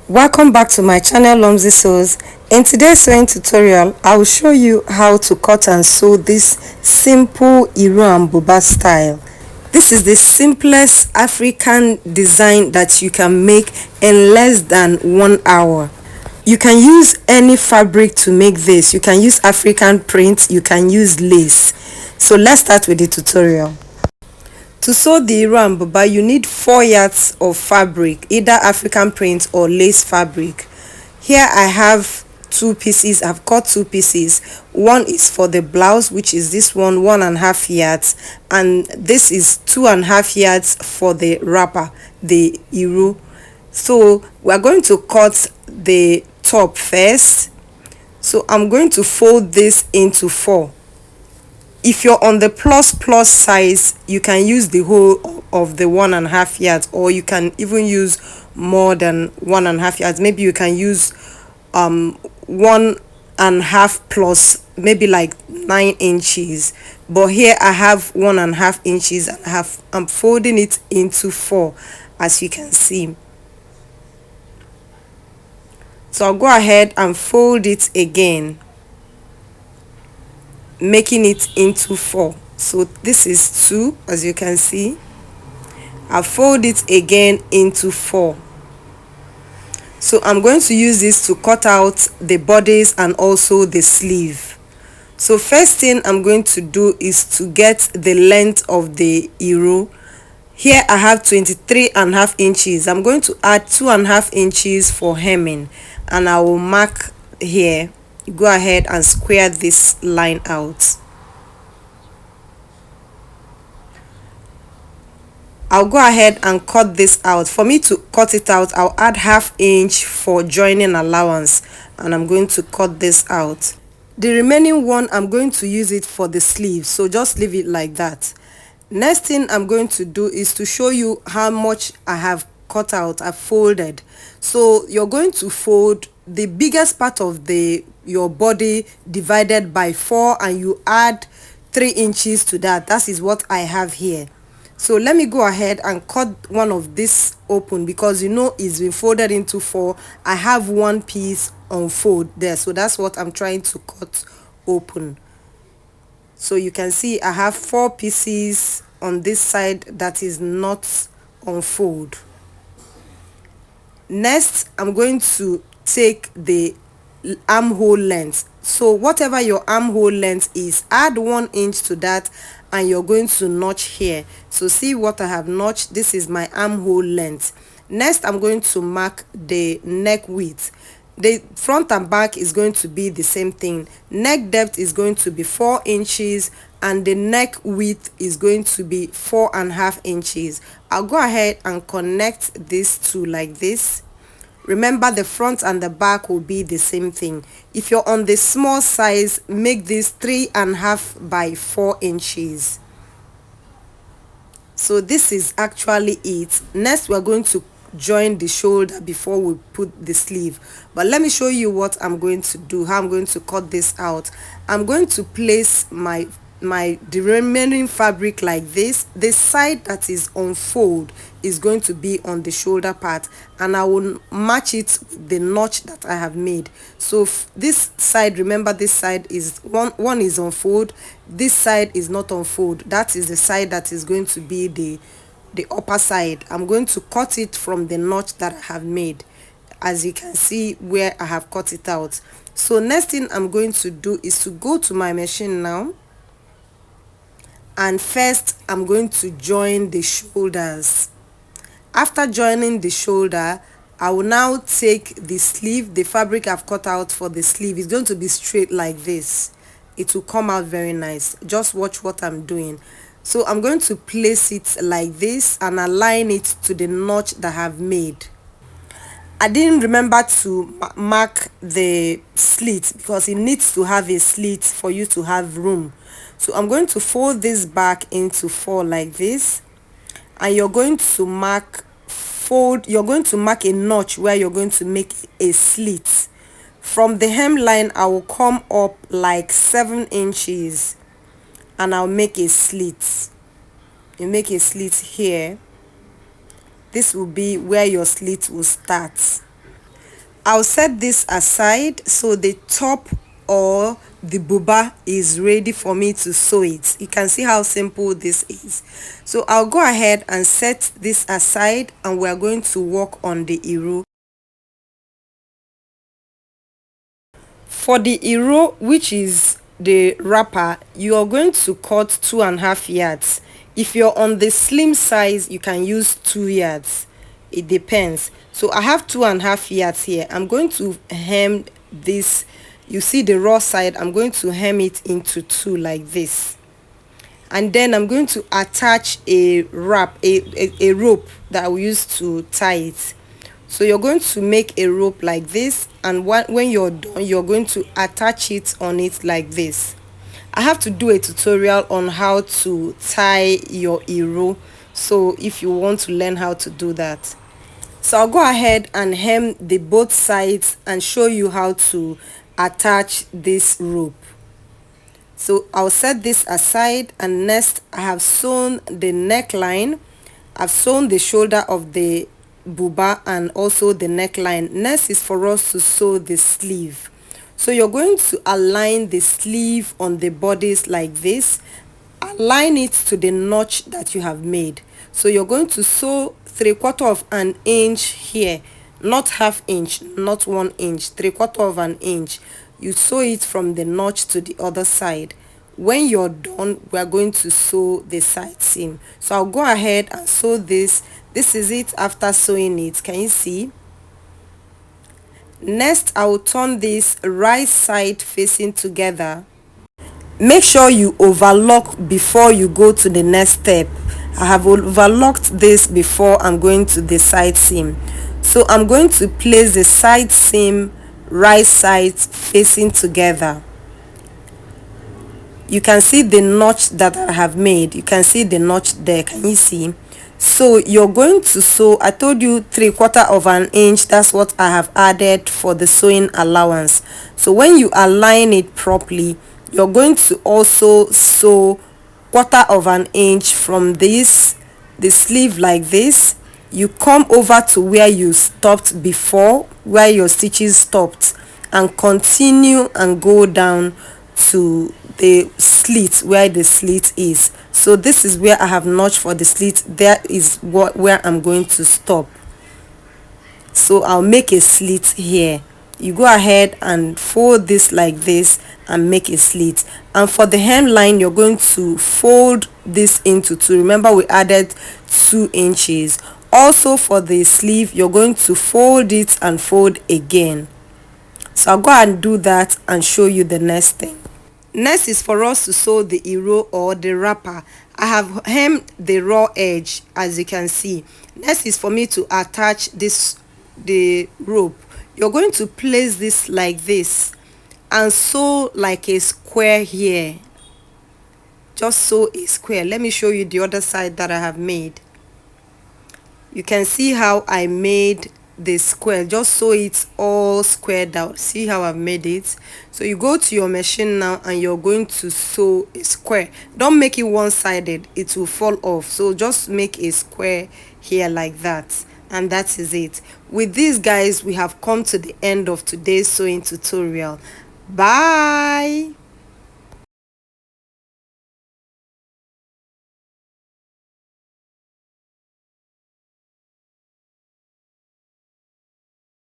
Welcome back to my channel Lomzy Sews. In today's sewing tutorial, I will show you how to cut and sew this simple Iro and Buba style. This is the simplest African design that you can make in less than 1 hour. You can use any fabric to make this. You can use African print, you can use lace. So let's start with the tutorial. To sew the Iro and Buba, you need 4 yards of fabric, either African print or lace fabric. Here I have 2 pieces. I've cut 2 pieces. One is for the blouse, which is this one, 1.5 yards, and this is 2.5 yards for the wrapper, the Iro. So we're going to cut the top first. So I'm going to fold this into 4. If you're on the plus size, you can use the whole of the 1.5 yards, or you can even use more than 1.5 yards. Maybe you can use 1.5 plus, maybe like 9 inches. But here I have 1.5 inches, and I'm folding it into 4, as you can see. So I'll go ahead and fold it again, making it into 4. So this is 2, as you can see. I fold it again into 4. So I'm going to use this to cut out the bodice and also the sleeve. So first thing I'm going to do is to get the length of the Iro. Here I have 23.5 inches. I'm going to add 2.5 inches for hemming, and I will mark here. Go ahead and square this line out. I'll go ahead and cut this out. For me to cut it out, I'll add 1/2 inch for joining allowance, and I'm going to cut this out. The remaining one, I'm going to use it for the sleeve, so just leave it like that. Next thing I'm going to do is to show you how much I have cut out. I folded. So you're going to fold the biggest part of your body divided by 4, and you add 3 inches to that. That is what I have here. So let me go ahead and cut one of this open, because you know it's been folded into 4. I have one piece unfold there, so that's what I'm trying to cut open. So you can see I have 4 pieces on this side that is not unfold. Next, I'm going to take the armhole length. So whatever your armhole length is, add 1 inch to that, and you're going to notch here. So see what I have notched. This is my armhole length. Next, I'm going to mark the neck width. The front and back is going to be the same thing. Neck depth is going to be 4 inches, and the neck width is going to be 4.5 inches. I'll go ahead and connect these two like this. Remember, the front and the back will be the same thing. If you're on the small size, make this 3.5 by 4 inches. So this is actually it. Next, we're going to join the shoulder before we put the sleeve. But let me show you what I'm going to do, how I'm going to cut this out. I'm going to place the remaining fabric like this. The side that is unfold is going to be on the shoulder part, and I will match it with the notch that I have made. So this side, remember, this side is one is unfold, this side is not unfold. That is the side that is going to be the upper side. I'm going to cut it from the notch that I have made, as you can see where I have cut it out. So next thing I'm going to do is to go to my machine now, and first I'm going to join the shoulders. After joining the shoulder, I will now take the sleeve. The fabric I've cut out for the sleeve is going to be straight like this. It will come out very nice. Just watch what I'm doing. So I'm going to place it like this and align it to the notch that I have made. I didn't remember to mark the slit, because it needs to have a slit for you to have room. So I'm going to fold this back into 4 like this, and you're going to mark a notch where you're going to make a slit. From the hemline, I will come up like 7 inches, and I'll make a slit. You make a slit here. This will be where your slit will start. I'll set this aside so the top or the buba is ready for me to sew it. You can see how simple this is. So I'll go ahead and set this aside, and we're going to work on the Iro. For the Iro, which is the wrapper, you are going to cut 2.5 yards. If you're on the slim size, you can use 2 yards. It depends. So I have 2.5 yards here. I'm going to hem this. You see the raw side, I'm going to hem it into 2 like this, and then I'm going to attach a rope that I will use to tie it. So you're going to make a rope like this, and when you're done, you're going to attach it on it like this. I have to do a tutorial on how to tie your Iro, so if you want to learn how to do that. So I'll go ahead and hem the both sides and show you how to attach this rope. So I'll set this aside, and next I have sewn the neckline. I've sewn the shoulder of the buba and also the neckline. Next is for us to sew the sleeve. So you're going to align the sleeve on the bodice like this. Align it to the notch that you have made. So you're going to sew 3/4 of an inch here, not half inch, not 1 inch, 3/4 of an inch. You sew it from the notch to the other side. When you're done, we are going to sew the side seam. So I'll go ahead and sew this. This is it after sewing it. Can you see? Next, I will turn this right side facing together. Make sure you overlock before you go to the next step. I have overlocked this before I'm going to the side seam. So I'm going to place the side seam right side facing together. You can see the notch that I have made. You can see the notch there. Can you see? So you're going to sew. I told you 3/4 of an inch. That's what I have added for the sewing allowance. So when you align it properly, you're going to also sew 1/4 of an inch from this, the sleeve like this. You come over to where you stopped before, where your stitches stopped, and continue and go down to the slit, where the slit is. So this is where I have notched for the slit. There is where I'm going to stop. So I'll make a slit here. You go ahead and fold this like this and make a slit. And for the hemline, you're going to fold this into 2. Remember, we added 2 inches. Also for the sleeve, you're going to fold it and fold again. So I'll go and do that and show you the next thing. Next is for us to sew the Iro or the wrapper. I have hemmed the raw edge, as you can see. Next is for me to attach the rope. You're going to place this like this and sew like a square here. Just sew a square. Let me show you the other side that I have made. You can see how I made the square. Just sew it all squared out. See how I've made it? So you go to your machine now and you're going to sew a square. Don't make it one-sided, it will fall off. So just make a square here like that, and that is it. With this, guys, we have come to the end of today's sewing tutorial. Bye.